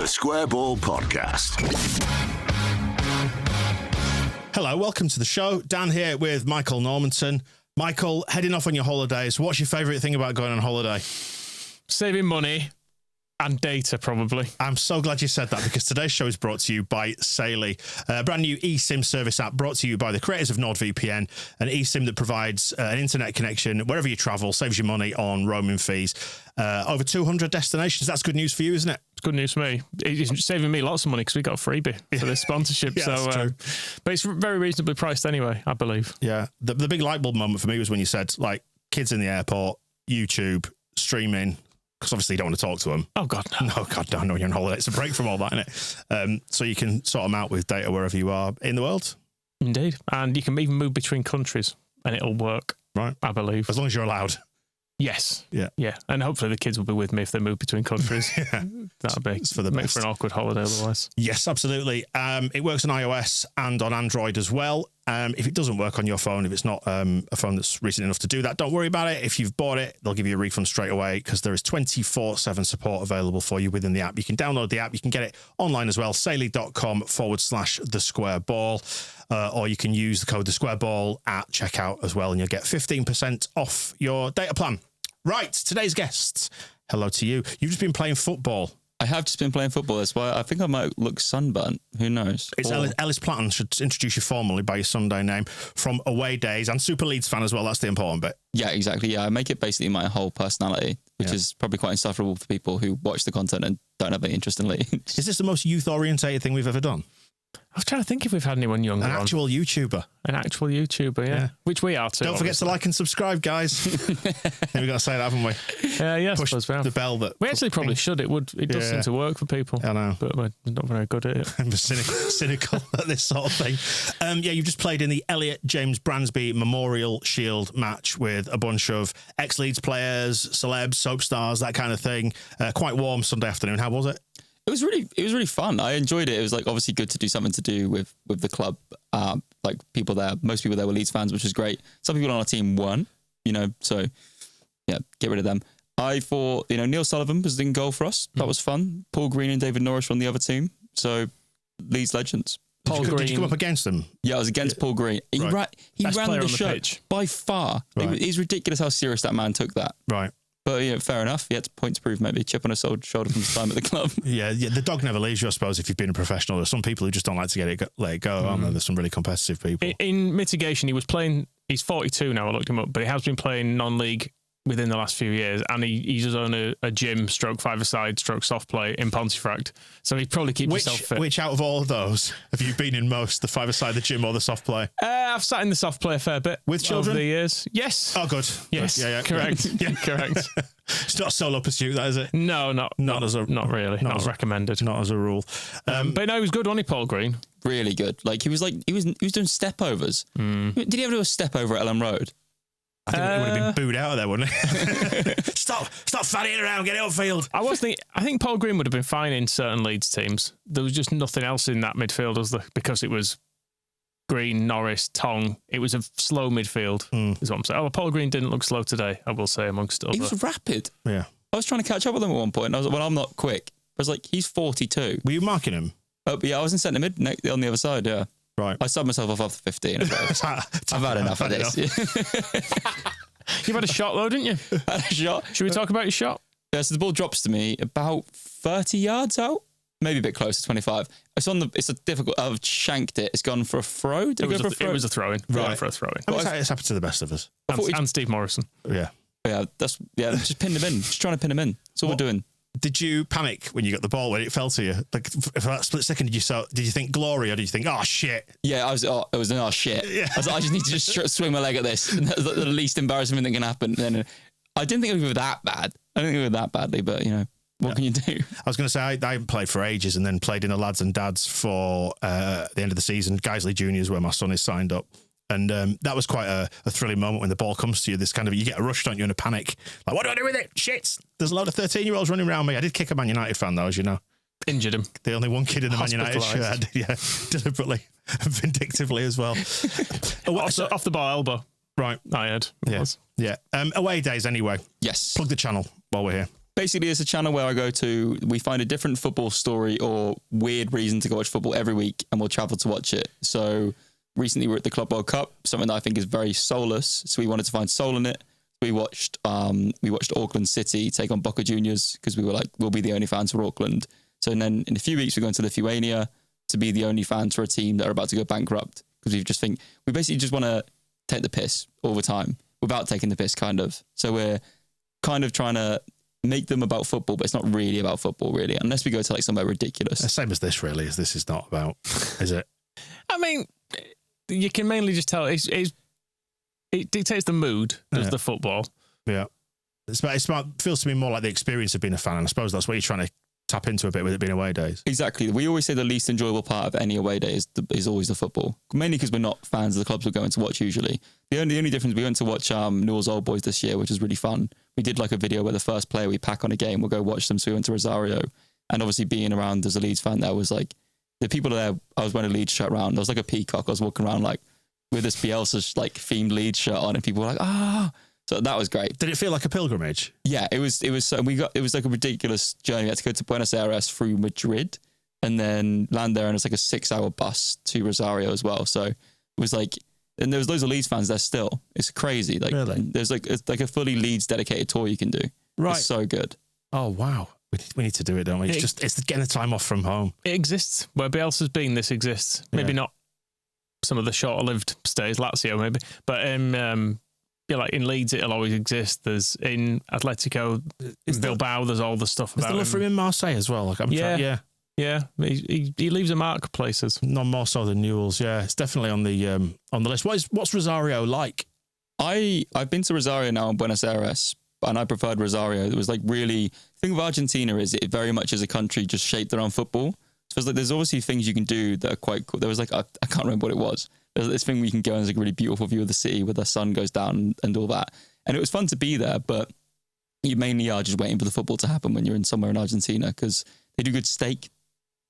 The Square Ball Podcast. Hello, welcome to the show. Dan here with Michael Normanton. Michael, heading off on your holidays. What's your favourite thing about going on holiday? Saving money and data, probably. I'm so glad you said that, because today's show is brought to you by Saily, a brand new eSIM service app brought to you by the creators of NordVPN, an eSIM that provides an internet connection wherever you travel, saves you money on roaming fees. Over 200 destinations. That's good news for you, isn't it? It's good news for me. It's saving me lots of money because we got a freebie for this sponsorship. Yeah, that's true. But it's very reasonably priced anyway, I believe. Yeah. The big light bulb moment for me was when you said, like, kids in the airport, YouTube, streaming, because obviously you don't want to talk to them. Oh, God, no. No, God, no, you're on holiday. It's a break from all that, isn't it? So you can sort them out with data wherever you are in the world. Indeed. And you can even move between countries and it'll work, right? I believe. As long as you're allowed. Yes. Yeah. Yeah. And hopefully the kids will be with me if they move between countries. Yeah. That'll be it's for the make best. for an awkward holiday otherwise. Yes, absolutely. It works on iOS and on Android as well. If it doesn't work on your phone, if it's not a phone that's recent enough to do that, don't worry about it. If you've bought it, they'll give you a refund straight away, because there is 24/7 support available for you within the app. You can download the app. You can get it online as well, saily.com/thesquareball. Or you can use the code thesquareball at checkout as well, and you'll get 15% off your data plan. Right, today's guests. Hello to you. You've just been playing football. I have just been playing football. That's why I think I might look sunburnt. Who knows? It's ELLIS PLATTEN. Should introduce you formally by your Sunday name, from away days, and Super Leeds fan as well. That's the important bit. Yeah, exactly. Yeah, I make it basically my whole personality, which is probably quite insufferable for people who watch the content and don't have any interest in Leeds. Is this the most youth-orientated thing we've ever done? I was trying to think if we've had anyone younger. An actual YouTuber. An actual YouTuber, yeah. Which we are too. Don't forget to like and subscribe, guys. We've got to say that, haven't we? Yeah, push I suppose we have. the bell. We actually probably should. It does seem to work for people. I know. But we're not very good at it. I'm cynical at this sort of thing. You've just played in the Elliot James Bransby Memorial Shield match with a bunch of ex-Leeds players, celebs, soap stars, that kind of thing. Quite warm Sunday afternoon. How was it? It was really fun. I enjoyed it. It was like obviously good to do something to do with the club. Like people there, most people there were Leeds fans, which was great. Some people on our team weren't, so yeah, get rid of them. I thought, Neil Sullivan was in goal for us. That was fun. Paul Green and David Norris from the other team. So Leeds legends. Did you come up against them? Yeah, I was against Paul Green. He ran the show by far. Right. It's ridiculous how serious that man took that. Right. But fair enough. He had a point to prove, maybe. Chip on his shoulder from his time at the club. Yeah, the dog never leaves you, I suppose, if you've been a professional. There's some people who just don't like to let it go, aren't there? There's some really competitive people. In mitigation, he was playing, he's 42 now, I looked him up, but he has been playing non-league within the last few years, and he does own a gym, stroke five-a-side, stroke soft play in Pontefract. So he probably keeps himself fit. Which out of all of those have you been in most, the five-a-side, the gym, or the soft play? I've sat in the soft play a fair bit. With children? Over the years. Yes. Oh, good. Yes. Good. Yeah, correct. Yeah. Correct. It's not a solo pursuit, that is it? No, not really. Not recommended. Not as a rule. But no, he was good, wasn't he, Paul Green? Really good. Like he was doing step overs. Did he ever do a step over at Ellen Road? I think it would have been booed out of there, wouldn't it? Stop fannying around, get it upfield. I think Paul Green would have been fine in certain Leeds teams. There was just nothing else in that midfield because it was Green, Norris, Tong. It was a slow midfield, is what I'm saying. Oh, Paul Green didn't look slow today, I will say, amongst other. He was rapid. Yeah. I was trying to catch up with him at one point, and I was like, well, I'm not quick. I was like, he's 42. Were you marking him? Oh, but yeah, I was in centre mid on the other side, yeah. Right. I subbed myself off after 15. I've had enough of this. You've had a shot though, didn't you? Had a shot. Should we talk about your shot? Yeah, so the ball drops to me about 30 yards out, maybe a bit closer, 25. It's a difficult. I've shanked it. It's gone for a throw. It was a throw-in. Right. For a throw-in. It's happened to the best of us. And Steve Morrison. Yeah. Yeah, just pinned him in. Just trying to pin him in. That's all we're doing. Did you panic when you got the ball, when it fell to you? Like, for that split second, did you think glory, or did you think, oh, shit? Yeah, it was an oh, shit. Yeah. I was like, I just need to just swing my leg at this. That's the least embarrassing thing that can happen. And I didn't think it was that bad. I didn't think it was that badly, but, what can you do? I was going to say, I haven't played for ages, and then played in the lads and dads for the end of the season. Guiseley Juniors, where my son is signed up. And that was quite a thrilling moment when the ball comes to you. This kind of, you get a rush, don't you, in a panic. Like, what do I do with it? Shit. There's a lot of 13-year-olds running around me. I did kick a Man United fan, though, as you know. Injured him. The only one kid in the Man United shirt. Yeah, deliberately, vindictively as well. Off the bar elbow. Right. I had. Yeah. Away days, anyway. Yes. Plug the channel while we're here. Basically, it's a channel where I go to, we find a different football story or weird reason to go watch football every week, and we'll travel to watch it. So recently we're at the Club World Cup, something that I think is very soulless. So we wanted to find soul in it. We watched Auckland City take on Boca Juniors because we were like, we'll be the only fans for Auckland. So then in a few weeks, we're going to Lithuania to be the only fans for a team that are about to go bankrupt, because we basically just want to take the piss all the time without taking the piss, kind of. So we're kind of trying to make them about football, but it's not really about football, really, unless we go to like somewhere ridiculous. The same as this, really, as this is not about, is it? I mean, you can mainly just tell it dictates the mood of the football. Yeah. It feels to me more like the experience of being a fan, and I suppose that's what you're trying to tap into a bit with it being away days. Exactly. We always say the least enjoyable part of any away day is always the football, mainly because we're not fans of the clubs we're going to watch usually. The only difference, we went to watch Newell's Old Boys this year, which was really fun. We did like a video where the first player we pack on a game, we'll go watch them. So we went to Rosario, and obviously being around as a Leeds fan there was like, the people there, I was wearing a Leeds shirt around. I was like a peacock. I was walking around like with this Bielsa like themed Leeds shirt on, and people were like, ah. So that was great. Did it feel like a pilgrimage? Yeah, it was. It was like a ridiculous journey. We had to go to Buenos Aires through Madrid, and then land there, and it's like a 6-hour bus to Rosario as well. So it was like, and there was loads of Leeds fans there still. It's crazy. Like, really? There's like a fully Leeds dedicated tour you can do. Right. It's so good. Oh wow, we need to do it, don't we? It's getting the time off from home. It exists where Bielsa's been. This exists. Maybe not some of the shorter-lived stays, Lazio maybe, but like in Leeds, it'll always exist. There's in Atletico, Bilbao, there's all the stuff about him. There's the love for him in Marseille as well. Like Yeah. He leaves a mark places. None more so than Newell's. Yeah, it's definitely on the list. What's Rosario like? I've been to Rosario now in Buenos Aires, and I preferred Rosario. It was like really, the thing with Argentina is it very much as a country just shaped around football. So it's like there's obviously things you can do that are quite cool. There was like I can't remember what it was. There's this thing where you can go and there's like a really beautiful view of the city where the sun goes down and all that. And it was fun to be there, but you mainly are just waiting for the football to happen when you're in somewhere in Argentina, because they do good steak.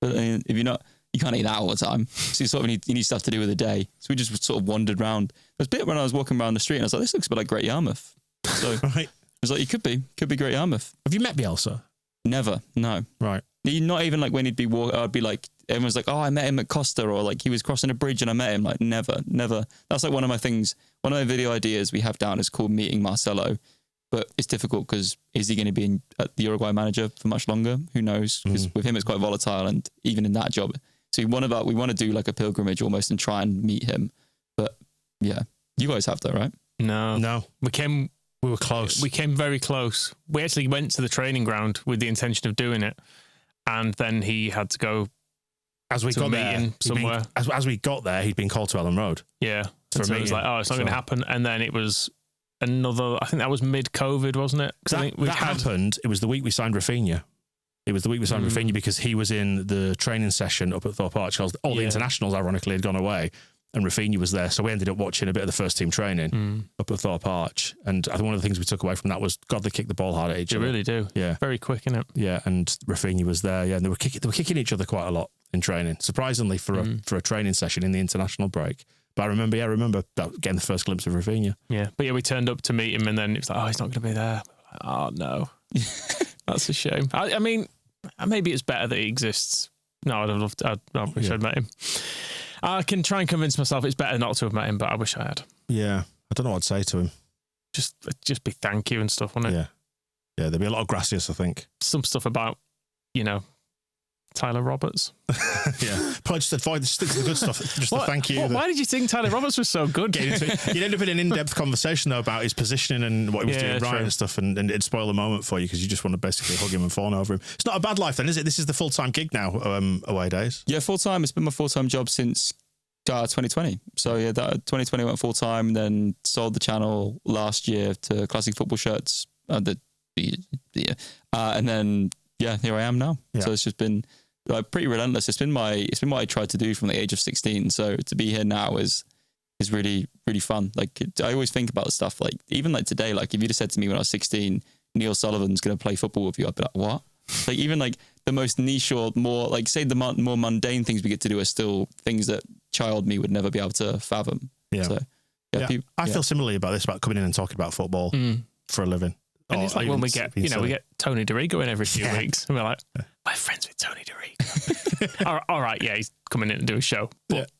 But if you're not, you can't eat that all the time. So you sort of you need stuff to do with the day. So we just sort of wandered around. There was a bit when I was walking around the street and I was like, this looks a bit like Great Yarmouth. So right. I was like, it could be Great Yarmouth. Have you met Bielsa? Never, no. Right. Not even like when he'd be walking, I'd be like, everyone's like, oh, I met him at Costa, or like he was crossing a bridge and I met him. Like never. That's like one of my things. One of my video ideas we have down is called Meeting Marcelo, but it's difficult because is he going to be the Uruguay manager for much longer? Who knows? Because with him it's quite volatile, and even in that job. So we want to do like a pilgrimage almost and try and meet him. But yeah, you guys have that, right? No. We were close. We came very close. We actually went to the training ground with the intention of doing it, and then he had to go. As we got there, somewhere. As we got there, he'd been called to Ellen Road. Yeah, so it was like, oh, it's not going to happen. And then it was another. I think that was mid-COVID, wasn't it? Happened. It was the week we signed Rafinha. Rafinha because he was in the training session up at Thorpe Arch. All the internationals, ironically, had gone away, and Rafinha was there. So we ended up watching a bit of the first team training up at Thorpe Arch. And I think one of the things we took away from that was, God, they kick the ball hard at each other. They really do. Yeah, very quick, isn't it? Yeah, and Rafinha was there. Yeah, and they were kicking each other quite a lot in training. Surprisingly for a training session in the international break. But I remember getting the first glimpse of Rafinha. Yeah, but we turned up to meet him, and then it was like, oh, he's not going to be there. Oh no, that's a shame. I mean, maybe it's better that he exists. No, I'd have loved. I wish I'd met him. I can try and convince myself it's better not to have met him, but I wish I had. Yeah, I don't know what I'd say to him. Just be thank you and stuff, wouldn't it? Yeah, there'd be a lot of gracias, I think. Some stuff about, Tyler Roberts. Yeah, probably just stick to the good stuff. Just the thank you. Why did you think Tyler Roberts was so good? You'd end up in an in-depth conversation though about his positioning and what he was doing right and stuff, and it'd spoil the moment for you because you just want to basically hug him and fawn over him. It's not a bad life then, is it? This is the full-time gig now, away days. Yeah, full-time. It's been my full-time job since 2020. So yeah, that 2020 went full-time, then sold the channel last year to Classic Football Shirts. And then here I am now. Yeah. So it's just been pretty relentless. It's been what I tried to do from the age of 16. So to be here now is really, really fun. Like I always think about stuff like, even like today, like if you'd have said to me when I was 16, Neil Sullivan's going to play football with you, I'd be like, what? Like even like the most niche or more like say the more mundane things we get to do are still things that child me would never be able to fathom. Yeah. So I feel similarly about this, about coming in and talking about football for a living. And it's like when we get, we get Tony DeRigo in every few Yeah. weeks, and we're like, we're friends with Tony DeRigo. all right, yeah, he's coming in to do a show. But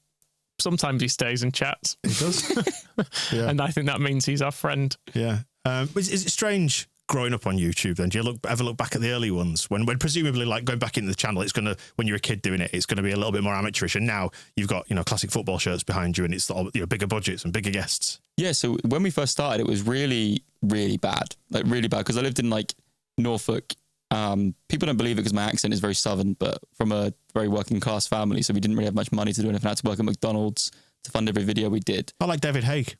sometimes he stays and chats. He does. Yeah. And I think that means he's our friend. Yeah. Is it strange growing up on YouTube then? Do you ever look back at the early ones when presumably like going back into the channel, it's going to, when you're a kid doing it, it's going to be a little bit more amateurish, and now you've got, classic football shirts behind you and it's all, bigger budgets and bigger guests. Yeah, so when we first started, it was really, really bad. Like really bad, because I lived in like Norfolk. People don't believe it because my accent is very southern, but from a very working class family, so we didn't really have much money to do anything. I had to work at McDonald's to fund every video we did. I like David Haig.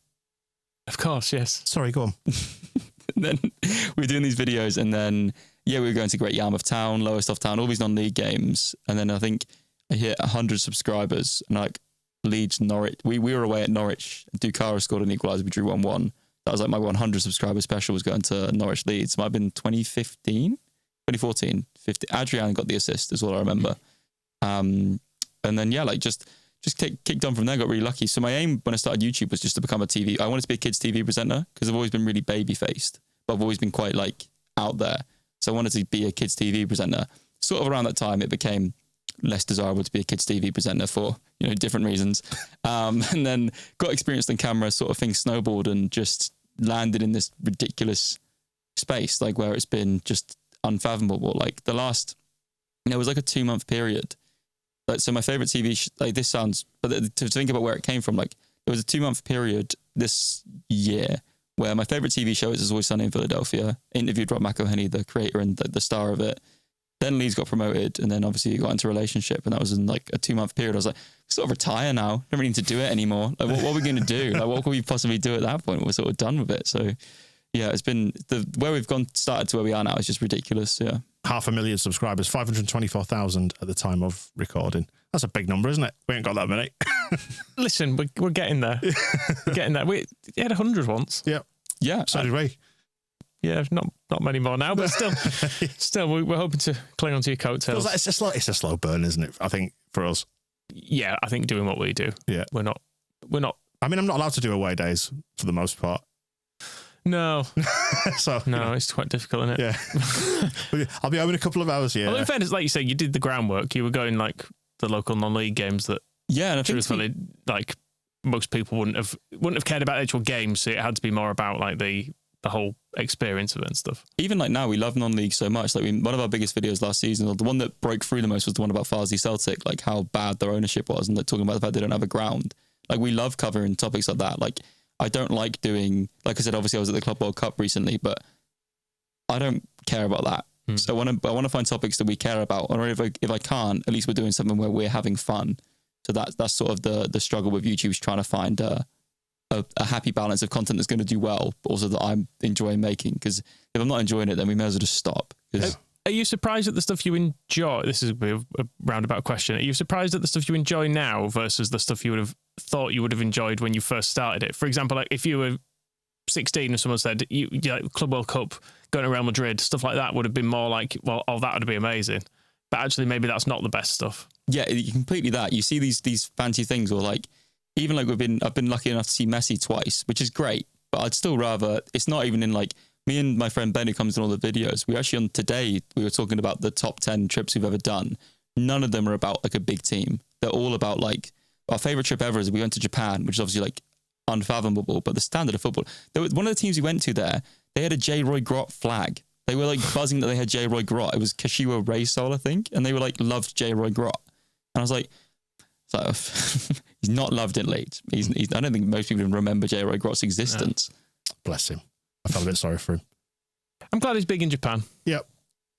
Of course, yes. Sorry, go on. And then we were doing these videos, and then we were going to Great Yarmouth Town, Lowestoft Town, all these non-league games, and then I think I hit 100 subscribers, and like Leeds, Norwich, we were away at Norwich. Dukara scored an equaliser. We drew 1-1. That was like my 100 subscriber special, was going to Norwich Leeds. It might have been 2014, 15. Adrian got the assist, is all I remember. And then just kicked on from there. Got really lucky. So my aim when I started YouTube was just to become a TV. I wanted to be a kids TV presenter because I've always been really baby faced, but I've always been quite like out there. So I wanted to be a kids TV presenter. Sort of around that time, it became less desirable to be a kids TV presenter for different reasons. And then got experienced on camera. Sort of things snowballed and just landed in this ridiculous space, like where it's been just unfathomable. Like the last, it was like a 2-month period. Like, so my favorite TV, this sounds, but to think about where it came from, like there was a 2-month period this year where my favorite TV show is It's Always Sunny in Philadelphia. Interviewed Rob McElhenney, the creator and the star of it. Then Leeds got promoted, and then obviously he got into a relationship, and that was in like a 2-month period. I was like, sort of retire now. Don't really need to do it anymore. Like, what are we going to do? Like, what can we possibly do at that point? We're sort of done with it. So, yeah, it's been where we've started to where we are now is just ridiculous. Yeah. 500,000 subscribers, 524,000 at the time of recording. That's a big number, isn't it? We ain't got that many. Listen, we're getting there. We're getting there. We had 100 once. Yeah. Yeah. So did we. Yeah, not many more now, but still, we're hoping to cling onto your coattails. Like it's a slow burn, isn't it? I think for us. Yeah, I think doing what we do. Yeah. We're not. I mean, I'm not allowed to do away days for the most part. No. So no, it's quite difficult, isn't it? Yeah. I'll be home in a couple of hours. Yeah. Well, in fairness, like you say, you did the groundwork. You were going like the local non-league games that. Yeah, and I think truthfully, like most people wouldn't have cared about the actual games. So it had to be more about like the whole experience of it and stuff. Even like now, we love non-league so much. Like one of our biggest videos last season, or the one that broke through the most, was the one about Farsley Celtic, like how bad their ownership was, and like talking about the fact they don't have a ground. Like we love covering topics like that. Like I don't like doing, like I said, obviously I was at the Club World Cup recently, but I don't care about that. So I want to find topics that we care about, or if I can't, at least we're doing something where we're having fun. So that's sort of the struggle with YouTube, is trying to find a happy balance of content that's going to do well, but also that I'm enjoying making. Because if I'm not enjoying it, then we may as well just stop. Are you surprised at the stuff you enjoy? This is a roundabout question. Are you surprised at the stuff you enjoy now versus the stuff you would have thought you would have enjoyed when you first started it? For example, like if you were 16 and someone said, you like Club World Cup, going to Real Madrid, stuff like that would have been more like, well, that would be amazing. But actually, maybe that's not the best stuff. Yeah, completely that. You see these fancy things, or like, even like I've been lucky enough to see Messi twice, which is great, but I'd still rather, it's not even in like, me and my friend Ben, who comes in all the videos, we actually today, we were talking about the top 10 trips we've ever done. None of them are about like a big team. They're all about like, our favorite trip ever is we went to Japan, which is obviously like unfathomable, but the standard of football. One of the teams we went to there, they had a J. Roy Grott flag. They were like buzzing that they had J. Roy Grott. It was Kashiwa Reysol, I think. And they were like, loved J. Roy Grott. And I was like, so he's not loved in Leeds. I don't think most people even remember J. Roy Grott's existence. Yeah. Bless him. I felt a bit sorry for him. I'm glad he's big in Japan. Yep.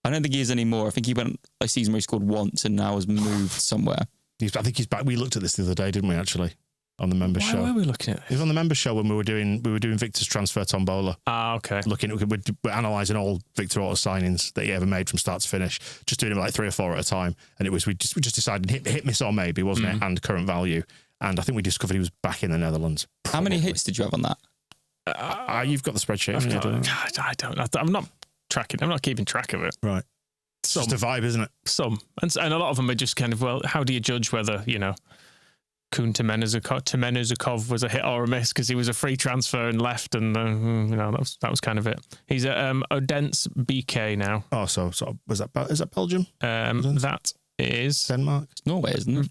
I don't think he is anymore. I think he went a season where he scored once and now has moved somewhere. I think he's back. We looked at this the other day, didn't we, actually? On the members show. Why were we looking at this? It was on the members show when we were doing Victor's transfer tombola. Okay. We're analysing all Victor Orta signings that he ever made from start to finish, just doing them like 3 or 4 at a time. And it was we just decided hit miss or maybe, wasn't it? And current value. And I think we discovered he was back in the Netherlands. How many hits did you have on that? You've got the spreadsheet. I don't. I'm not tracking. I'm not keeping track of it. Right. It's just a vibe, isn't it? Some. And a lot of them are just kind of, well, how do you judge whether, Kun Temenuzakov was a hit or a miss because he was a free transfer and left, and that was kind of it. He's at Odense BK now. Oh, so is that Belgium? That is Denmark. It's Norway, isn't it?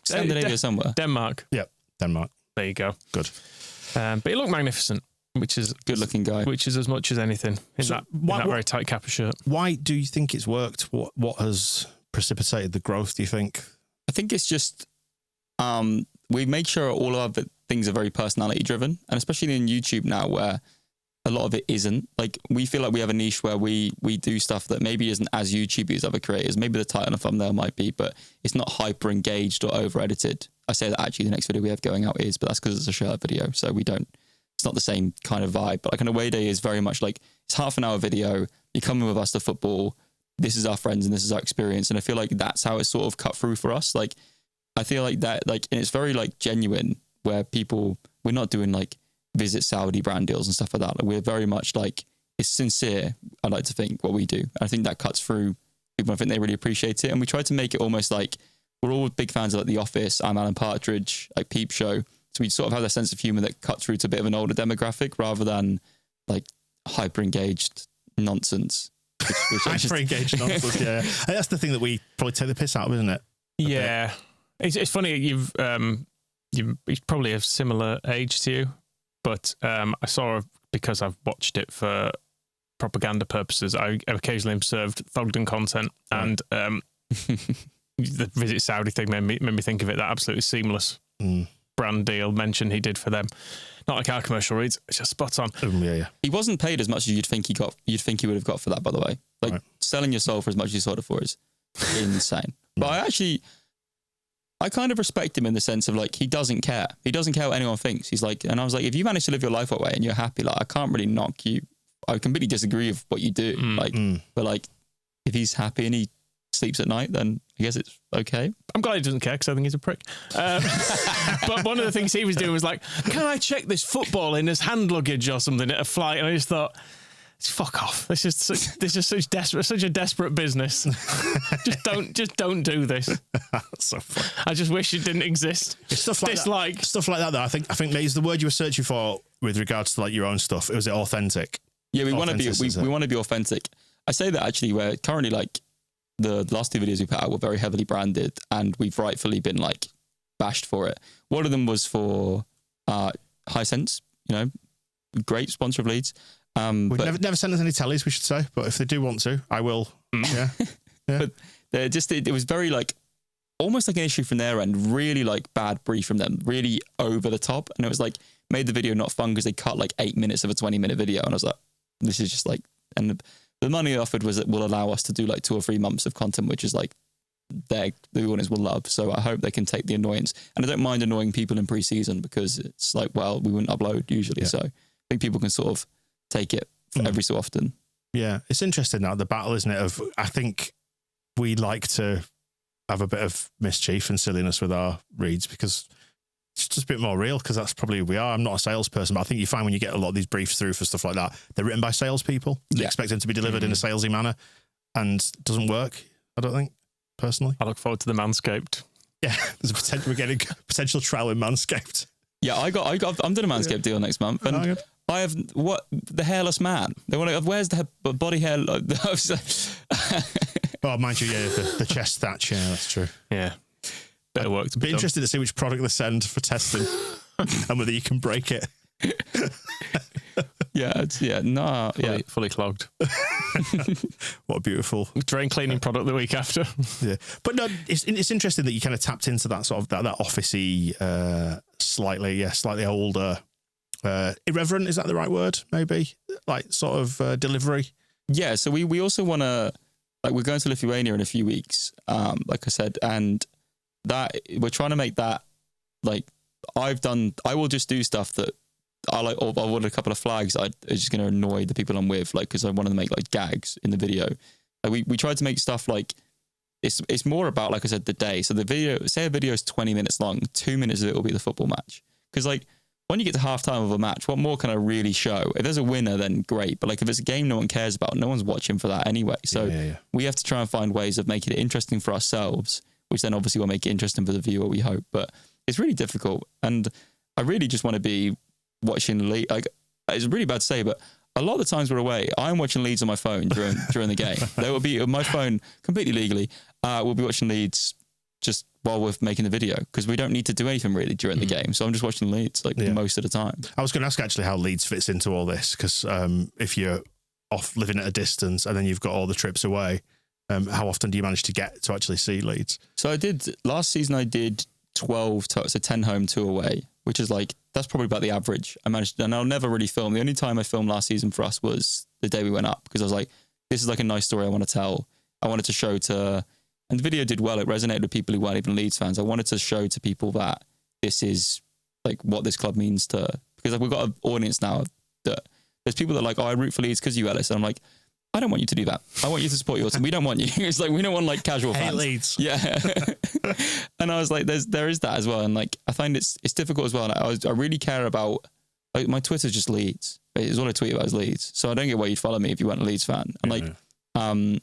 Scandinavia somewhere. Denmark. Yep, Denmark. There you go. Good. But he looked magnificent, which is good-looking guy. Which is as much as anything in that very tight kappa shirt. Why do you think it's worked? What has precipitated the growth? Do you think? I think it's just we make sure all of our things are very personality driven, and especially in YouTube now, where a lot of it isn't. Like, we feel like we have a niche where we do stuff that maybe isn't as YouTubey as other creators. Maybe the title and thumbnail might be, but it's not hyper engaged or over edited. I say that actually the next video we have going out is, but that's because it's a shirt video, so it's not the same kind of vibe. But like an away day is very much like, it's half an hour video, you're coming with us to football, this is our friends and this is our experience. And I feel like that's how it's sort of cut through for us. Like, I feel like that, like, and it's very like genuine, where we're not doing like visit Saudi brand deals and stuff like that. Like, we're very much like, it's sincere, I like to think, what we do. I think that cuts through people. I think they really appreciate it. And we try to make it almost like, we're all big fans of like The Office, I'm Alan Partridge, like Peep Show. So we sort of have that sense of humour that cuts through to a bit of an older demographic rather than like hyper engaged nonsense. Hyper engaged nonsense, yeah. And that's the thing that we probably take the piss out of, isn't it? Yeah. It's funny, he's probably a similar age to you, but I saw, because I've watched it for propaganda purposes, I occasionally observed Thogden content, and the Visit Saudi thing made me think of it. That absolutely seamless brand deal mention he did for them. Not like our commercial reads, it's just spot on. Yeah. He wasn't paid as much as you'd think he would have got for that, by the way. Like, selling your soul for as much as you sold it for is insane. But I kind of respect him in the sense of like, he doesn't care. He doesn't care what anyone thinks. He's like, and I was like, if you manage to live your life that way and you're happy, like, I can't really knock you. I completely disagree with what you do. But like, if he's happy and he sleeps at night, then I guess it's okay. I'm glad he doesn't care, because I think he's a prick. But one of the things he was doing was like, can I check this football in as hand luggage or something at a flight? And I just thought, fuck off. This is such a desperate business. just don't do this. That's so funny. I just wish it didn't exist. It's stuff like that. Though I think is the word you were searching for with regards to like your own stuff. Was it authentic? Yeah, we want to be we want to be authentic. I say that actually, where currently like the last two videos we put out were very heavily branded, and we've rightfully been like bashed for it. One of them was for Hisense, great sponsor of Leeds. We've never sent us any tellies, we should say, but if they do want to, I will. Yeah. But it was very like, almost like an issue from their end, really like bad brief from them, really over the top. And it was like, made the video not fun because they cut like 8 minutes of a 20-minute video. And I was like, this is just like, and the money offered was it will allow us to do like 2 or 3 months of content, which is like, the audience will love. So I hope they can take the annoyance. And I don't mind annoying people in pre-season, because it's like, well, we wouldn't upload usually. Yeah. So I think people can sort of take it every so often. Yeah, it's interesting now, the battle, isn't it? I think we like to have a bit of mischief and silliness with our reads, because it's just a bit more real, because that's probably who we are. I'm not a salesperson, but I think you find when you get a lot of these briefs through for stuff like that, they're written by salespeople. You expect them to be delivered in a salesy manner, and it doesn't work, I don't think, personally. I look forward to the Manscaped. Yeah, there's a potential, we're getting potential trial in Manscaped. Yeah, I'm doing a Manscaped deal next month, and I have the hairless man. They want to. Where's the body hair? Oh, mind you, yeah, the chest thatch. Yeah, that's true. Yeah, better work to be interested to see which product they send for testing and whether you can break it. Fully clogged. What a beautiful drain cleaning product the week after. Yeah, but no, it's interesting that you kind of tapped into that sort of that officey, slightly older. Irreverent, is that the right word? Maybe like sort of delivery. Yeah. So we also want to, like, we're going to Lithuania in a few weeks. Like I said, and that we're trying to make that like I will just do stuff that I like. Or I ordered a couple of flags. I'm just going to annoy the people I'm with, like, because I wanted to make like gags in the video. Like, we tried to make stuff like it's more about, like I said, the day. So the video, say a video is 20 minutes long, 2 minutes of it will be the football match, because like, when you get to halftime of a match, what more can I really show? If there's a winner, then great. But like, if it's a game no one cares about, no one's watching for that anyway. So we have to try and find ways of making it interesting for ourselves, which then obviously will make it interesting for the viewer, we hope. But it's really difficult. And I really just want to be watching Leeds. Like, it's really bad to say, but a lot of the times we're away, I'm watching Leeds on my phone during the game. There will be on my phone completely legally. We'll be watching Leeds just while we're making the video, because we don't need to do anything really during the game. So I'm just watching Leeds most of the time. I was going to ask actually how Leeds fits into all this, because if you're off living at a distance and then you've got all the trips away, how often do you manage to get to actually see Leeds? So last season I did 10 home, 2 away, which is like, that's probably about the average. I managed, and I'll never really film. The only time I filmed last season for us was the day we went up, because I was like, this is like a nice story I want to tell. I wanted to show to, and the video did well. It resonated with people who weren't even Leeds fans. I wanted to show to people that this is like what this club means to, because we've got an audience now that there's people that are like, oh, I root for Leeds because you, Ellis. And I'm like, I don't want you to do that. I want you to support your team. We don't want you. It's like, we don't want like casual fans. Leeds. Yeah. And I was like, there is that as well. And like, I find it's difficult as well. And I really care about, like, my Twitter's just Leeds. It's all I tweet about is Leeds. So I don't get why you'd follow me if you weren't a Leeds fan. And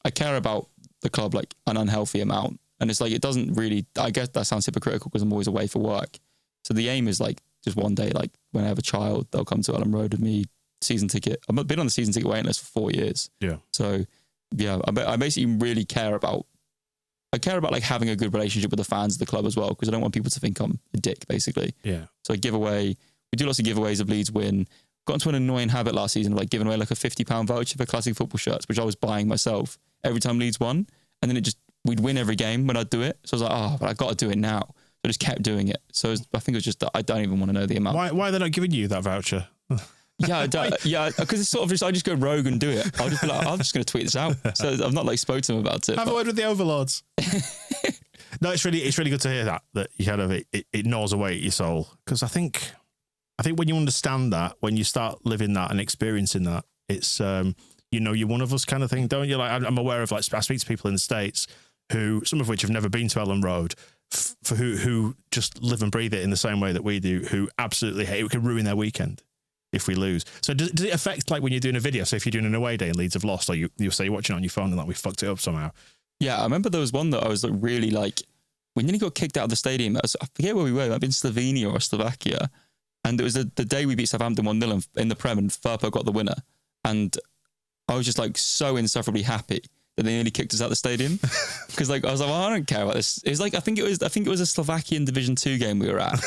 I care about the club like an unhealthy amount. And it's like, it doesn't really, I guess that sounds hypocritical because I'm always away for work. So the aim is like, just one day, like when I have a child, they'll come to Ellen Road with me, season ticket. I've been on the season ticket waiting list for 4 years. Yeah. So yeah, I basically really care about like having a good relationship with the fans of the club as well, because I don't want people to think I'm a dick, basically. Yeah. So we do lots of giveaways of Leeds win. Got into an annoying habit last season of like giving away like a £50 voucher for classic football shirts, which I was buying myself every time Leeds won. And then we'd win every game when I'd do it. So I was like, oh, but I got to do it now. So I just kept doing it. So I think it was just that I don't even want to know the amount. Why are they not giving you that voucher? Yeah, because it's sort of just, I just go rogue and do it. I'll just be like, I'm just going to tweet this out. So I've not like spoke to them about it. Have a word with the overlords. No, it's really good to hear that you kind of it gnaws away at your soul, because I think when you understand that, when you start living that and experiencing that, it's you're one of us kind of thing, don't you? Like, I'm aware of, like, I speak to people in the States who, some of which have never been to Ellen Road, for who just live and breathe it in the same way that we do, who absolutely hate it. It can ruin their weekend if we lose. So does it affect, like, when you're doing a video? So if you're doing an away day and Leeds have lost, or you say you're watching it on your phone and like, we fucked it up somehow. Yeah, I remember there was one that I was like really like, we nearly got kicked out of the stadium. I forget where we were. It might have been Slovenia or Slovakia. And it was the day we beat Southampton 1-0 in the Prem, and Firpo got the winner. And I was just like so insufferably happy that they nearly kicked us out of the stadium, because like I was like, well, I don't care about this. It was like, I think it was a Slovakian Division 2 game we were at,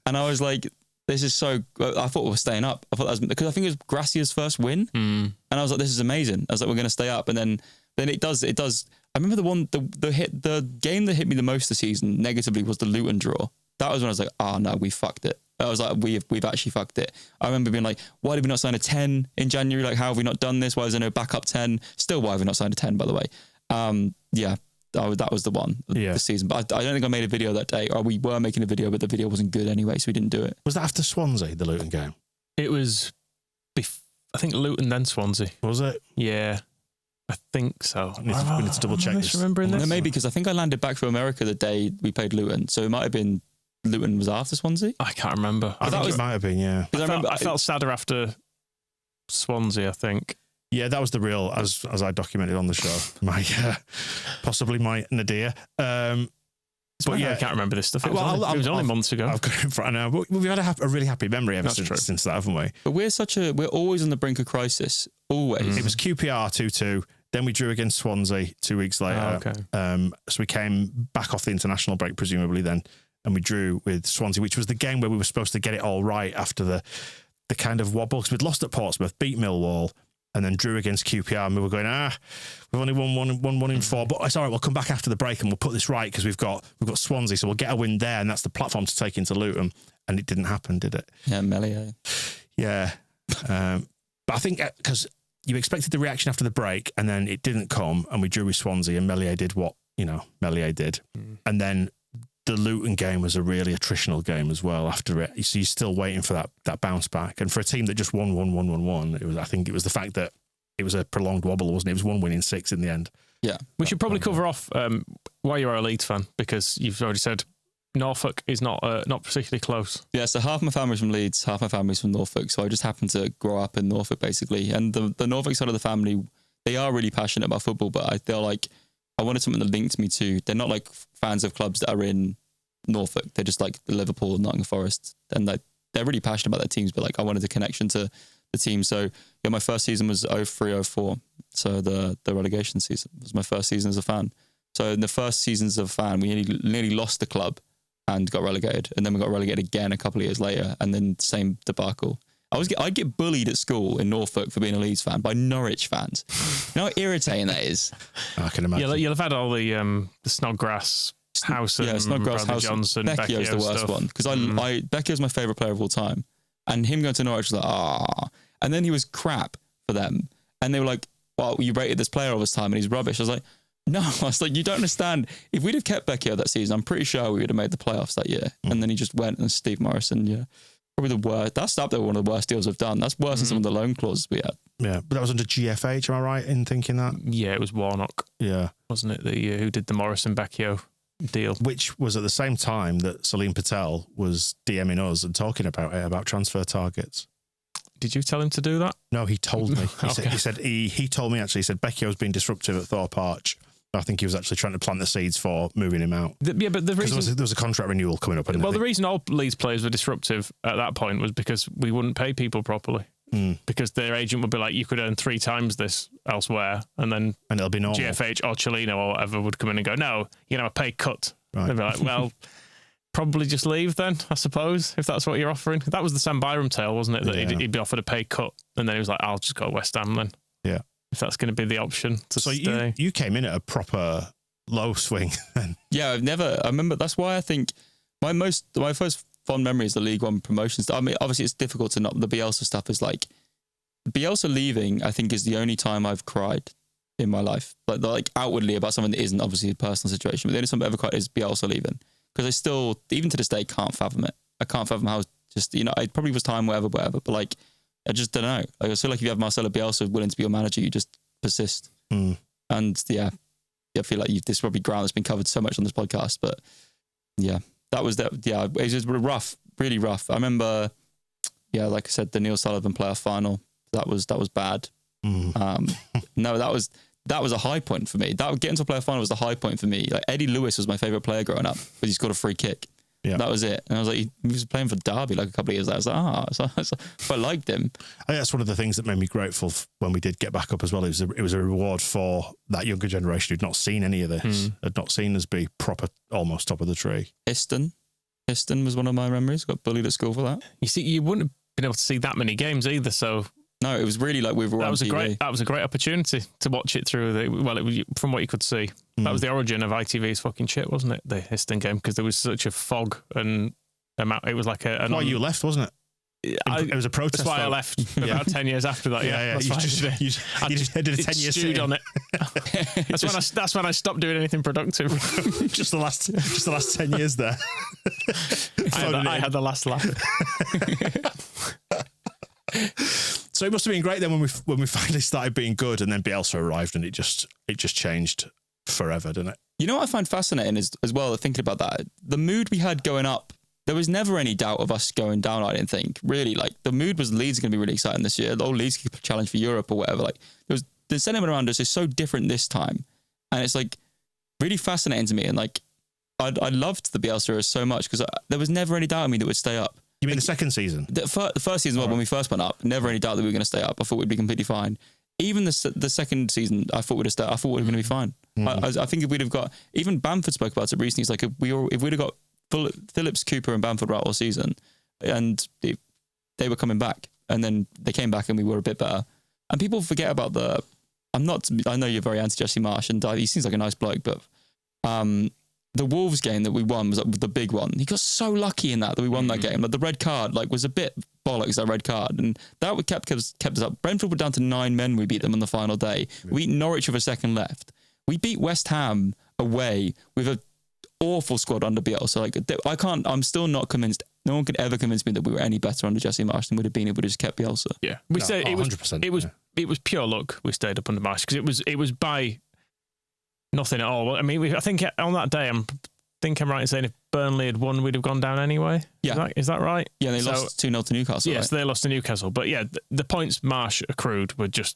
and I was like, this is so. I thought we were staying up. I thought that was because I think it was Gracia's first win, and I was like, this is amazing. I was like, we're going to stay up, and then it does. I remember the game that hit me the most this season negatively was the Luton draw. That was when I was like, oh no, we fucked it. I was like, we've actually fucked it. I remember being like, why did we not sign a 10 in January? Like, how have we not done this? Why is there no backup 10? Still, why have we not signed a 10, by the way? That was the one this season. But I don't think I made a video that day. Or we were making a video, but the video wasn't good anyway, so we didn't do it. Was that after Swansea, the Luton game? It was, I think, Luton then Swansea. Was it? Yeah. I think so. We need to double check this. Remembering this? No, maybe because I think I landed back from America the day we played Luton. So it might have been Luton was after Swansea. I can't remember. I think it might have been, yeah. I felt sadder after Swansea, I think. Yeah, that was the real, as I documented on the show, possibly my nadir. But yeah, I can't remember this stuff. It was only months ago. I've got it in front of now. We've had a really happy memory ever since that, haven't we? But we're always on the brink of crisis. Always. It was QPR 2-2. Then we drew against Swansea 2 weeks later. Oh, okay. So we came back off the international break, presumably then, and we drew with Swansea, which was the game where we were supposed to get it all right after the kind of wobble. Because we'd lost at Portsmouth, beat Millwall, and then drew against QPR, and we were going, we've only won one in 4, but it's all right, we'll come back after the break and we'll put this right, because we've got Swansea, so we'll get a win there, and that's the platform to take into Luton. And it didn't happen, did it? Yeah, Mellier. Yeah. But I think because you expected the reaction after the break, and then it didn't come, and we drew with Swansea, and Mellier did what, Mellier did. And then the Luton game was a really attritional game as well after it. So you're still waiting for that bounce back. And for a team that just won, I think it was the fact that it was a prolonged wobble, wasn't it? It was 1 win in 6 in the end. Yeah. We should probably cover off why you are a Leeds fan, because you've already said Norfolk is not particularly close. Yeah, so half my family's from Leeds, half my family's from Norfolk. So I just happened to grow up in Norfolk, basically. And the Norfolk side of the family, they are really passionate about football, but I feel like I wanted something that linked me to. They're not like fans of clubs that are in Norfolk. They're just like Liverpool, Nottingham Forest, and they're really passionate about their teams. But like I wanted a connection to the team. So yeah, my first season was 03-04. So the relegation season was my first season as a fan. So in the first season as a fan, we nearly lost the club and got relegated, and then we got relegated again a couple of years later, and then same debacle. I'd get bullied at school in Norfolk for being a Leeds fan by Norwich fans. You know how irritating that is? I can imagine. You'll have had all the Snodgrass House and Snodgrass Bradley House. Johnson, Becchio's the worst one, because Becchio's my favourite player of all time, and him going to Norwich was like, and then he was crap for them, and they were like, well, you rated this player all this time and he's rubbish. I was like, no, I was like, you don't understand. If we'd have kept Becchio that season, I'm pretty sure we would have made the playoffs that year. And then he just went, and Steve Morrison, probably the worst. That's up there, one of the worst deals we've done. That's worse than some of the loan clauses we had. Yeah, but that was under GFH, am I right in thinking that? Yeah, it was Warnock. Yeah. Wasn't it, who did the Morrison-Becchio deal? Which was at the same time that Salim Patel was DMing us and talking about it, about transfer targets. Did you tell him to do that? No, he told me. Okay. He told me, actually, he said Becchio's been disruptive at Thorpe Arch. I think he was actually trying to plant the seeds for moving him out. But the reason there was a contract renewal coming up. The reason all Leeds players were disruptive at that point was because we wouldn't pay people properly. Because their agent would be like, you could earn 3 times this elsewhere, and it'll be normal. GFH or Chelino or whatever would come in and go, no, you know, a pay cut. Right. They'd be like, well, probably just leave then, I suppose, if that's what you're offering. That was the Sam Byram tale, wasn't it? That he'd be offered a pay cut, and then he was like, I'll just go to West Ham then. Yeah. If that's going to be the option to stay. You came in at a proper low swing then. Yeah, I remember, that's why I think my first fond memory is the League One promotions. I mean, obviously it's difficult to not, the Bielsa stuff is like, Bielsa leaving, I think, is the only time I've cried in my life. Like outwardly about something that isn't obviously a personal situation, but the only time I've ever cried is Bielsa leaving. Because I still, even to this day, can't fathom it. I can't fathom how just, it probably was time, whatever, but like, I just don't know. I feel like if you have Marcelo Bielsa willing to be your manager, you just persist. And I feel like this is probably ground that's been covered so much on this podcast, but yeah, that was that. Yeah, it was just rough, really rough. I remember, like I said, the Neil Sullivan playoff final. That was bad. No, that was a high point for me. Getting to a playoff final was the high point for me. Like Eddie Lewis was my favourite player growing up, but he scored a free kick. Yeah. That was it. And I was like, he was playing for Derby like a couple of years later. I was like, I liked him. I think that's one of the things that made me grateful when we did get back up as well. It was a reward for that younger generation who'd not seen any of this, had not seen us be proper, almost top of the tree. Histon was one of my memories. Got bullied at school for that. You see, you wouldn't have been able to see that many games either, so... No, it was really like we were on TV. That was a great opportunity to watch it through. It was, from what you could see. That was the origin of ITV's fucking shit, wasn't it? The Histon game, because there was such a fog and amount. It was like a. Why you left, wasn't it? It was a protest. That's why I left about 10 years after that. Yeah. You just did a 10-year stewed on it. That's when I stopped doing anything productive. just the last 10 years there. I had the last laugh. So it must have been great then when we finally started being good, and then Bielsa arrived, and it just changed forever, didn't it? You know what I find fascinating is, as well, thinking about that, the mood we had going up, there was never any doubt of us going down, I didn't think. Really, like, the mood was Leeds are going to be really exciting this year. The old Leeds challenge for Europe or whatever. Like, the sentiment around us is so different this time. And it's, like, really fascinating to me. And, like, I loved the Bielsa era so much because there was never any doubt in me that we'd stay up. You mean the second season? The first season, when we first went up, never any doubt that we were going to stay up. I thought we'd be completely fine. Even the second season, I thought we'd have stayed. I thought we were going to be fine. I think if we'd have got, even Bamford spoke about it recently. It's like if we'd have got Phillips, Cooper, and Bamford right all season, and they were coming back, and then they came back, and we were a bit better. And people forget about I know you're very anti Jesse Marsh, and he seems like a nice bloke, but the Wolves game that we won was the big one. He got so lucky in that we won that game. Like the red card, was a bit bollocks, that red card, and that kept us up. Brentford were down to 9 men. We beat them on the final day. We beat Norwich with a second left. We beat West Ham away with an awful squad under Bielsa. I'm still not convinced. No one could ever convince me that we were any better under Jesse Marsh than would have been if we just kept Bielsa. Yeah, we stayed. 100%. It was pure luck. We stayed up under Marsh because it was by nothing at all. I mean, I think on that day, I'm right in saying if Burnley had won, we'd have gone down anyway. Yeah. Is that right? Yeah, they lost 2-0 to Newcastle. Yes, right? They lost to Newcastle. But yeah, the points Marsh accrued were just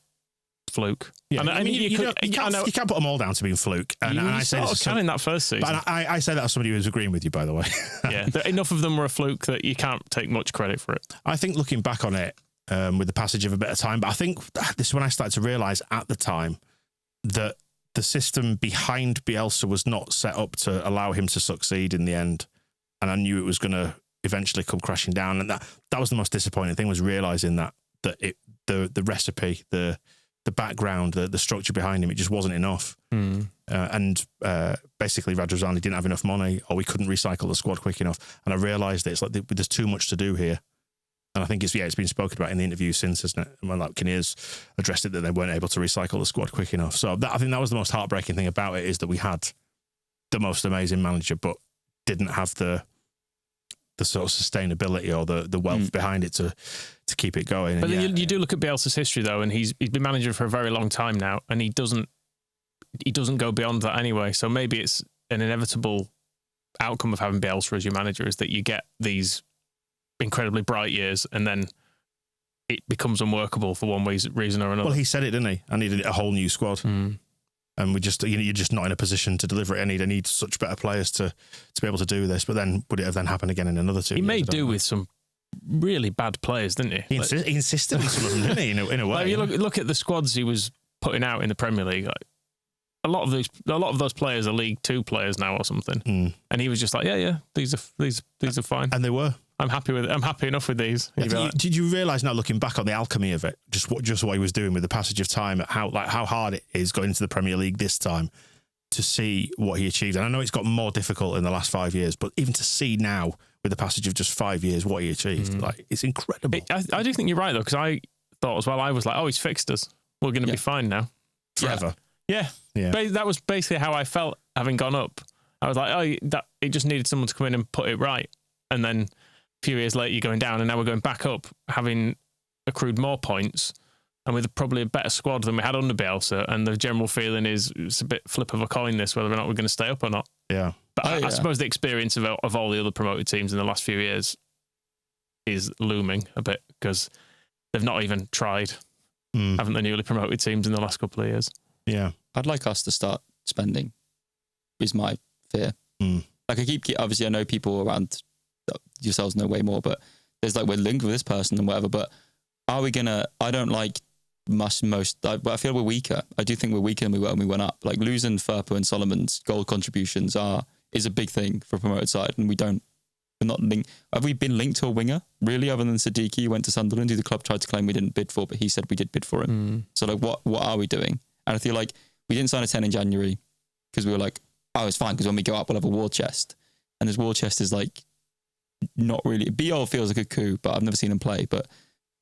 fluke. Yeah, And I mean, you can't put them all down to being fluke. And I say this in that first season. But I say that as somebody who's agreeing with you, by the way. Yeah, enough of them were a fluke that you can't take much credit for it. I think looking back on it, with the passage of a bit of time, but I think this is when I started to realise at the time that the system behind Bielsa was not set up to allow him to succeed in the end. And I knew it was going to eventually come crashing down. And that was the most disappointing thing, was realising that the recipe, the background, the structure behind him, it just wasn't enough. Basically Radrizzani didn't have enough money, or we couldn't recycle the squad quick enough. And I realised that it's like there's too much to do here. And I think it's been spoken about in the interview since, isn't it? When like Kinnear's addressed it, that they weren't able to recycle the squad quick enough. So I think that was the most heartbreaking thing about it, is that we had the most amazing manager, but didn't have the sort of sustainability or the wealth behind it to keep it going. But then you do look at Bielsa's history though, and he's been manager for a very long time now, and he doesn't go beyond that anyway. So maybe it's an inevitable outcome of having Bielsa as your manager, is that you get these incredibly bright years and then it becomes unworkable for one reason or another. Well, he said it, didn't he? I needed a whole new squad. And you're just not in a position to deliver it. I need such better players to be able to do this. But then would it have then happened again in another 2 years? He made do with some really bad players, didn't he? He insisted on some of them, didn't he? In a way. Like, you look at the squads he was putting out in the Premier League. Like, a lot of those players are League Two players now or something. And he was just like, yeah, these are fine. And they were. I'm happy with it. I'm happy enough with these. Did you realise now, looking back on the alchemy of it, just what he was doing with the passage of time, how hard it is going into the Premier League this time to see what he achieved? And I know it's got more difficult in the last 5 years, but even to see now with the passage of just 5 years what he achieved, like, it's incredible. I do think you're right though, because I thought as well, I was like, oh, he's fixed us. We're going to be fine now. Forever. Yeah. That was basically how I felt having gone up. I was like, oh, it just needed someone to come in and put it right. And then a few years later, you're going down, and now we're going back up, having accrued more points and with probably a better squad than we had under Bielsa. And the general feeling is it's a bit flip of a coin this, whether or not we're going to stay up or not. Yeah. But I suppose the experience of all the other promoted teams in the last few years is looming a bit, because they've not even tried, haven't the newly promoted teams in the last couple of years? Yeah. I'd like us to start spending, is my fear. Like obviously I know people around yourselves know way more, but there's like, we're linked with this person and whatever, but are we gonna, I don't like but I feel we're weaker. I do think we're weaker than we were when we went up. Like losing Firpo and Solomon's goal contributions is a big thing for a promoted side, and we're not linked. Have we been linked to a winger really, other than Siddiqui, who went to Sunderland, who the club tried to claim we didn't bid for, but he said we did bid for him. So like, what are we doing? And I feel like we didn't sign a 10 in January because we were like, oh, it's fine, because when we go up we'll have a war chest, and this war chest is like not really. BL feels like a coup, but I've never seen him play. But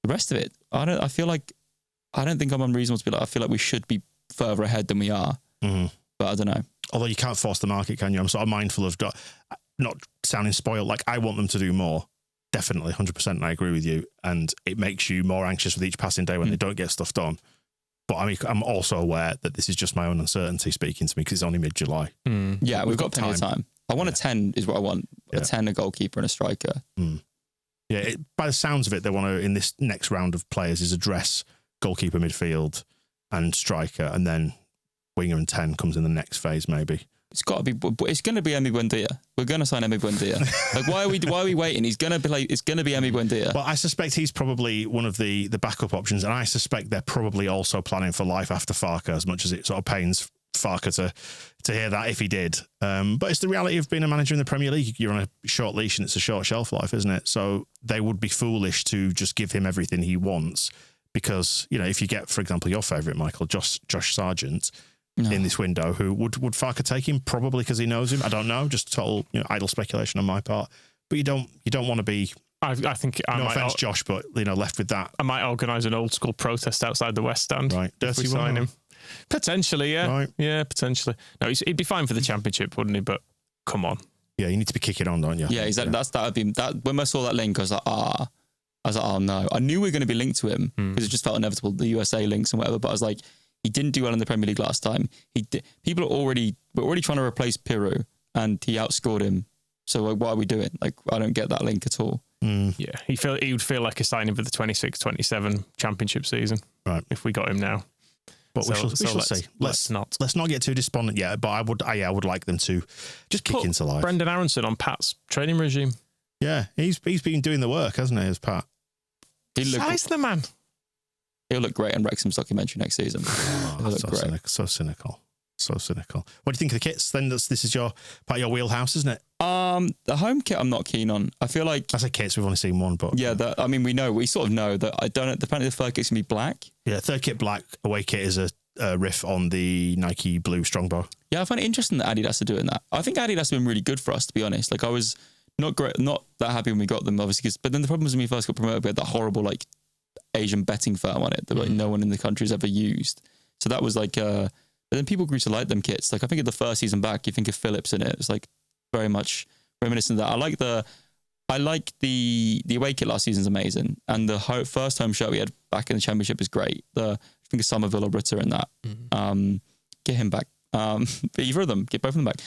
the rest of it, I don't think I'm unreasonable to be like, I feel like we should be further ahead than we are. But I don't know. Although you can't force the market, can you? I'm sort of mindful of not sounding spoiled. Like, I want them to do more. Definitely, 100%. I agree with you. And it makes you more anxious with each passing day when they don't get stuff done. But I mean, I'm also aware that this is just my own uncertainty speaking to me, because it's only mid-July. Yeah, we've got plenty of time. I want a 10 is what I want. A 10, a goalkeeper and a striker. Yeah, by the sounds of it, they want to, in this next round of players, is address goalkeeper, midfield and striker, and then winger and 10 comes in the next phase maybe. It's got to be. It's going to be Emi Buendia. We're going to sign Emi Buendia. Like, why are we waiting? He's going to be. It's going to be Emi Buendia. Well, I suspect he's probably one of the backup options, and I suspect they're probably also planning for life after Farke, as much as it sort of pains Farke to hear that if he did. But it's the reality of being a manager in the Premier League. You're on a short leash and it's a short shelf life, isn't it? So they would be foolish to just give him everything he wants, because, you know, if you get, for example, your favourite, Michael, Josh Sargent, in this window, who would Farke take him? Probably because he knows him. I don't know. Just total, idle speculation on my part. But you don't want to be. I think. No offense, Josh, but left with that. I might organise an old school protest outside the West Stand. Right, dirty if we sign him. Potentially, yeah, right. Yeah, potentially. No, he'd be fine for the Championship, wouldn't he? But come on. Yeah, you need to be kicking on, don't you? Yeah, exactly. Yeah. That would be that. When I saw that link, I was like, oh no. I knew we were going to be linked to him because it just felt inevitable. The USA links and whatever. But I was like, he didn't do well in the Premier League last time. People were already trying to replace Pirou, and he outscored him. So like, what are we doing? Like, I don't get that link at all. Yeah, he would feel like a signing for the 26-27 Championship season. Right. If we got him now. But we shall see. Let's not get too despondent yet. But I would like them to just kick into life. Brendan Aronson on Pat's training regime. Yeah, he's been doing the work, hasn't he, as Pat? Size the man. He'll look great in Wrexham's documentary next season. So cynical. What do you think of the kits? Then this is part of your wheelhouse, isn't it? The home kit I'm not keen on. I feel like I say kits, we've only seen one, but yeah, we sort of know that. I don't know. Apparently, the third kit's gonna be black. Yeah, third kit black. Away kit is a riff on the Nike blue Strongbow. Yeah, I find it interesting that Adidas are doing that. I think Adidas have been really good for us, to be honest. Like I was not that happy when we got them, obviously. But then the problem was when we first got promoted, we had that horrible like Asian betting firm on it that like no one in the country has ever used. So that was like. But then people grew to like them kits. Like I think of the first season back, you think of Phillips in it. It's like very much reminiscent of that. I like the away kit last season's amazing, and the first home shirt we had back in the Championship is great. I think of Somerville or Ritter in that. Get him back. Either of them, get both of them back.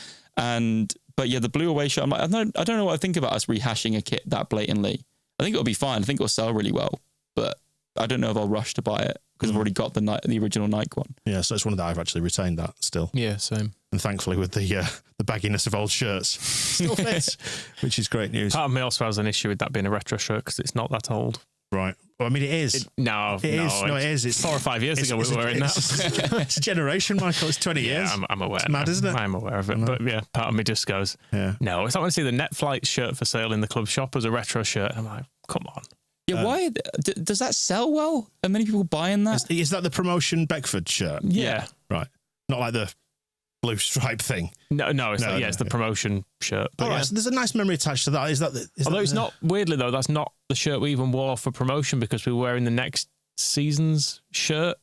But yeah, the blue away shirt. I'm like, I don't know what I think about us rehashing a kit that blatantly. I think it'll be fine. I think it'll sell really well, but I don't know if I'll rush to buy it because I've already got the original Nike one. Yeah, so it's one that I've actually retained that still. Yeah, same. And thankfully with the bagginess of old shirts, still fits, which is great news. Part of me also has an issue with that being a retro shirt because it's not that old. Right. Well, I mean, it is. It is. It's 4 or 5 years ago we were wearing that. It's a generation, Michael. It's 20 years. I'm aware. It's mad, isn't it? I'm aware of it. But yeah, part of me just goes, no. It's like when I see the Netflix shirt for sale in the club shop as a retro shirt. I'm like, come on. Yeah, why does that sell well? Are many people buying that? Is that the promotion Beckford shirt? Yeah. Right. Not like the blue stripe thing. No, it's the promotion shirt. All right, so there's a nice memory attached to that. Although it's not, weirdly though, that's not the shirt we even wore for promotion because we were wearing the next season's shirt.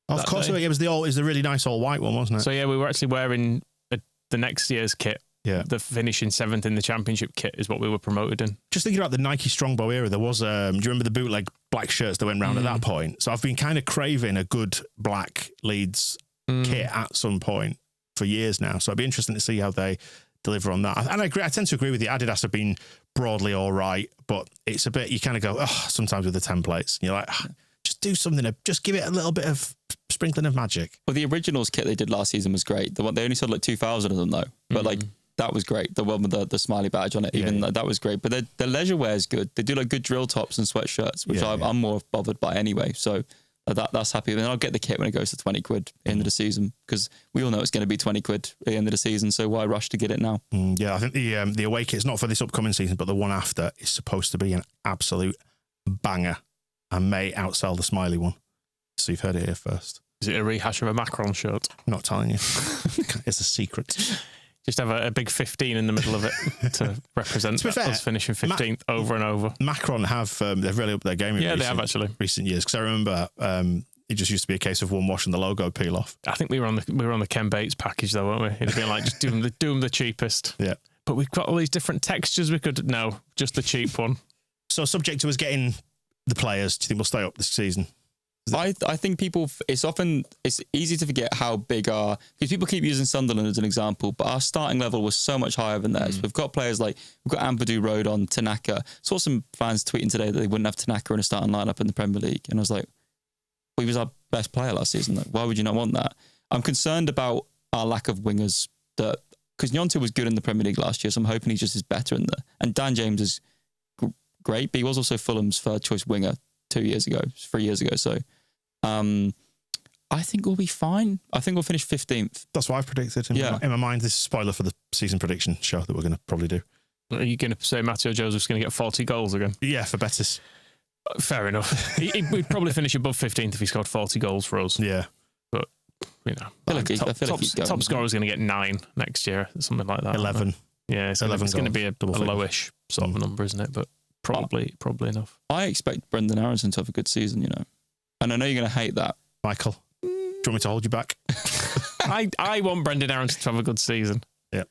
Of course, it was the really nice all white one, wasn't it? So yeah, we were actually wearing the next year's kit. Yeah, the finishing 7th in the Championship kit is what we were promoted in. Just thinking about the Nike Strongbow era, there was, do you remember the bootleg black shirts that went round at that point? So I've been kind of craving a good black Leeds kit at some point for years now. So it'd be interesting to see how they deliver on that. And I agree. I tend to agree with you. Adidas have been broadly all right, but it's a bit, you kind of go, sometimes with the templates. And you're like, just do something, just give it a little bit of sprinkling of magic. Well, the originals kit they did last season was great. The one they only sold like 2,000 of them though, but like, that was great. The one with the smiley badge on it, that was great. But the leisure wear is good. They do like good drill tops and sweatshirts, which I'm more bothered by anyway. So that's happy. And I'll get the kit when it goes to 20 quid at the end of the season because we all know it's going to be 20 quid at the end of the season. So why rush to get it now? Yeah, I think the away kit's not for this upcoming season, but the one after is supposed to be an absolute banger and may outsell the smiley one. So you've heard it here first. Is it a rehash of a Macron shirt? I'm not telling you. It's a secret. Just have a big 15 in the middle of it to represent us finishing 15th over and over. Macron they've really upped their game in they have actually recent years because I remember it just used to be a case of one wash and the logo peel off. I think we were on the Ken Bates package though, weren't we? It'd been like just do them the cheapest. Yeah, but we've got all these different textures. Just the cheap one. So subject to us getting the players, do you think we'll stay up this season? I think it's easy to forget how big because people keep using Sunderland as an example, but our starting level was so much higher than theirs. We've got players like, we've got Ampadu Road on Tanaka. Saw some fans tweeting today that they wouldn't have Tanaka in a starting lineup in the Premier League. And I was like, well, he was our best player last season. Like, why would you not want that? I'm concerned about our lack of wingers because Nyonto was good in the Premier League last year, so I'm hoping he just is better in there. And Dan James is great, but he was also Fulham's third choice winger 3 years ago. So I think we'll be fine. I think we'll finish 15th. That's what I've predicted. In my mind, this is a spoiler for the season prediction show that we're going to probably do. Are you going to say Matteo Joseph's going to get 40 goals again? Yeah, for Betis. Fair enough. We'd probably finish above 15th if he scored 40 goals for us. Yeah. But, top scorer's going to get 9 next year, something like that. 11. Yeah, it's going to be a lowish sort of number, isn't it? But probably enough. I expect Brendan Aronson to have a good season, And I know you're going to hate that. Michael, do you want me to hold you back? I want Brendan Aronson to have a good season. Yeah.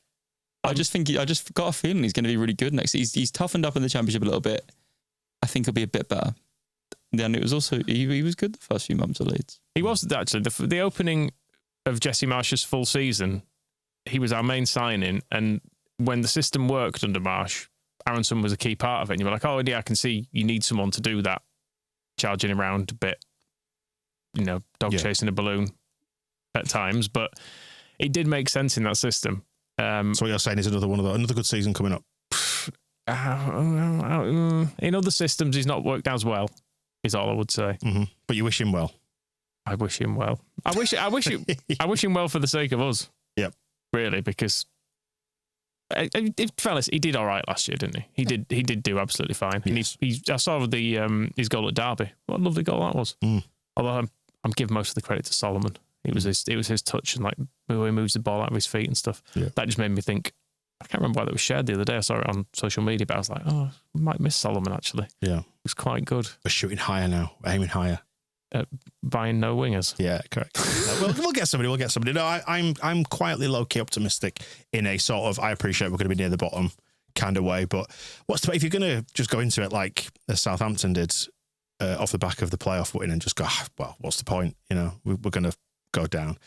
I just got a feeling he's going to be really good next. He's toughened up in the Championship a little bit. I think he'll be a bit better. Then it was also, he was good the first few months at Leeds. He was actually. The opening of Jesse Marsh's full season, he was our main signing. And when the system worked under Marsh, Aronson was a key part of it. And you were like, oh, yeah, I can see you need someone to do that, charging around a bit, dog chasing a balloon. at times, but it did make sense in that system. So what you're saying is another good season coming up. In other systems, he's not worked as well, is all I would say. Mm-hmm. But you wish him well. I wish him well. I wish him well for the sake of us. Yep. Really, because fellas, he did all right last year, didn't he? He did do absolutely fine. Yes. And I saw his goal at Derby. What a lovely goal that was. Mm. Although I'm giving most of the credit to Solomon. It was his touch and like the way he moves the ball out of his feet and stuff. Yeah. That just made me think. I can't remember why that was shared the other day. I saw it on social media, but I was like, oh, I might miss Solomon actually. Yeah. It was quite good. We're shooting higher now. We're aiming higher. Buying no wingers. Yeah, correct. We'll get somebody. We'll get somebody. No, I'm quietly low-key optimistic in a sort of, I appreciate we're going to be near the bottom kind of way, but if you're going to just go into it like Southampton did off the back of the playoff win and just go, well, what's the point? You know, we're going to go down.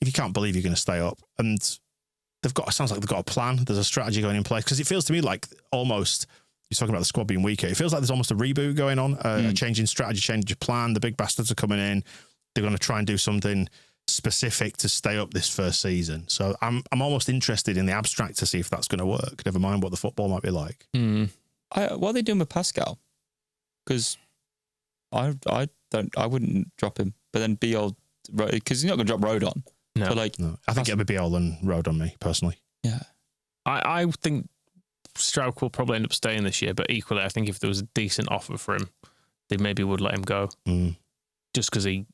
If you can't believe you're going to stay up, and it sounds like they've got a plan. There's a strategy going in place, because it feels to me like almost, you're talking about the squad being weaker. It feels like there's almost a reboot going on, a change in strategy, change of plan. The big bastards are coming in. They're going to try and do something specific to stay up this first season. So I'm almost interested in the abstract to see if that's going to work. Never mind what the football might be like. What are they doing with Pascal? Because I wouldn't drop him, but then Biol, because he's not going to drop Rodon. No. So like, No, I think it'll be Biol and Road on me personally. Yeah. I think Strauch will probably end up staying this year, but equally, I think if there was a decent offer for him, they maybe would let him go. Just because he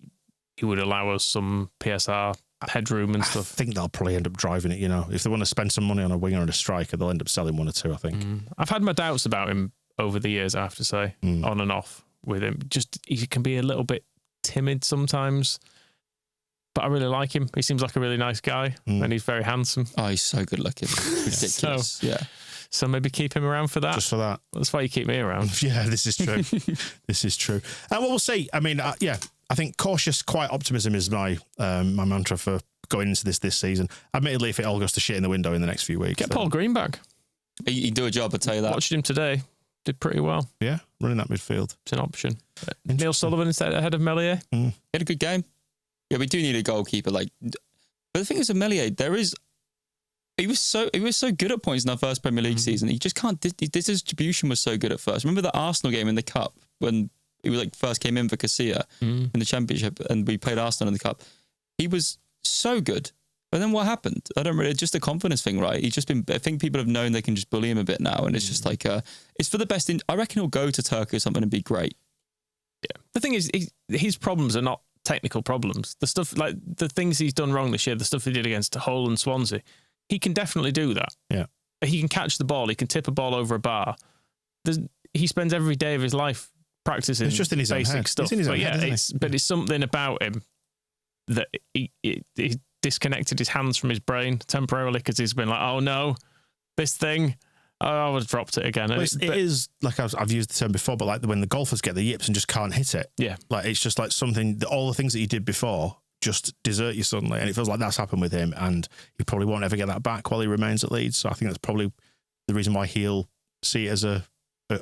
would allow us some PSR headroom and stuff. I think they'll probably end up driving it, you know. If they want to spend some money on a winger and a striker, they'll end up selling one or two, I think. I've had my doubts about him over the years, I have to say, on and off with him. Just, he can be a little bit timid sometimes, but I really like him. He seems like a really nice guy, and he's very handsome. Oh, he's so good looking. Ridiculous. So maybe keep him around for that. Just for that. That's why you keep me around. Yeah, this is true. This is true. And we'll see. I mean, I think cautious, quiet optimism is my mantra for going into this season. Admittedly, if it all goes to shit in the window in the next few weeks. Get Paul Green back. He'd do a job, I'll tell you that. Watched him today. Did pretty well. Yeah, running that midfield. It's an option. Neil Sullivan instead ahead of Meslier. He had a good game. Yeah, we do need a goalkeeper. But the thing is with Meslier, he was so good at points in our first Premier League season. He just can't. His distribution was so good at first. Remember the Arsenal game in the cup when he was first came in for Casilla in the Championship, and we played Arsenal in the cup. He was so good, but then what happened? It's just a confidence thing, right? He's just been. I think people have known they can just bully him a bit now, and it's just it's for the best. I reckon he'll go to Turkey or something and be great. Yeah. The thing is, his problems are not technical problems. The stuff the things he's done wrong this year, the stuff he did against Hull and Swansea. He can definitely do that. Yeah. He can catch the ball. He can tip a ball over a bar. He spends every day of his life practicing it's just in his basic own head. stuff. It's in his own head, it's something about him that he disconnected his hands from his brain temporarily, because he's been like, oh no, this thing, I would have dropped it again. Well, it is like I've used the term before, but like when the golfers get the yips and just can't hit it. Yeah. Like it's just like something, all the things that you did before just desert you suddenly, and it feels like that's happened with him, and he probably won't ever get that back while he remains at Leeds. So I think that's probably the reason why he'll see it as a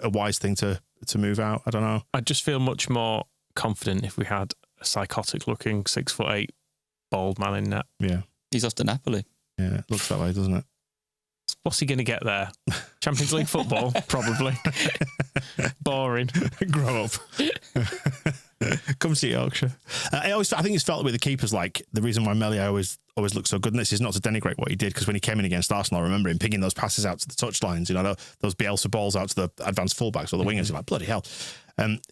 wise thing to move out. I don't know. I'd just feel much more confident if we had a psychotic looking 6'8" bald man in net. Yeah, he's off to Napoli. Yeah, it looks that way, doesn't it? What's he going to get there? Champions League football, probably. Boring. Grow up. Come see Yorkshire. I think it's felt with the keepers, like the reason why Meslier always looks so good, and this is not to denigrate what he did, because when he came in against Arsenal, I remember him pinging those passes out to the touchlines, those Bielsa balls out to the advanced fullbacks or the wingers. You're like, bloody hell.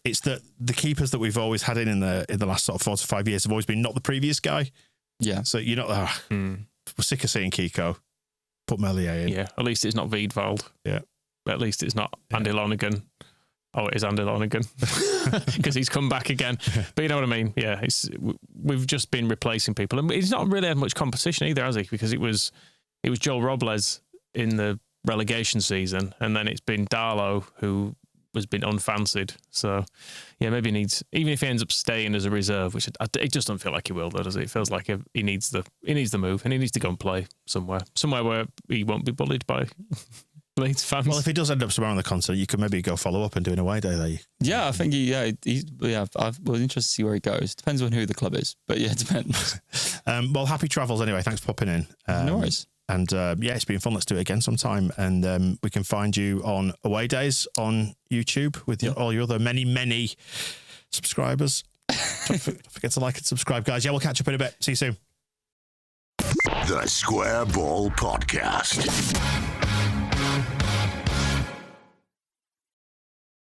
It's the keepers that we've always had in the last sort of 4 to 5 years have always been not the previous guy. Yeah. So we're sick of seeing Kiko. Put Meslier in. Yeah, at least it's not Wiedwald. Yeah. At least it's not Andy Lonergan. Oh, it is Andy Lonergan, because he's come back again. But you know what I mean? Yeah, we've just been replacing people, and he's not really had much competition either, has he? Because it was Joel Robles in the relegation season, and then it's been Darlow who has been unfancied. So yeah, maybe he needs, even if he ends up staying as a reserve, which it just doesn't feel like he will, though, does it? It feels like he needs the move, and he needs to go and play somewhere where he won't be bullied by Leeds fans. Well, if he does end up somewhere on the continent, you could maybe go follow up and do an away day there. Yeah, I think I was interested to see where he goes. Depends on who the club is, but yeah, it depends. Well, happy travels anyway. Thanks for popping in. No worries. And it's been fun. Let's do it again sometime. And we can find you on away days on YouTube with all your other many subscribers. Don't forget to like and subscribe, guys. Yeah, we'll catch up in a bit. See you soon. The Square Ball Podcast.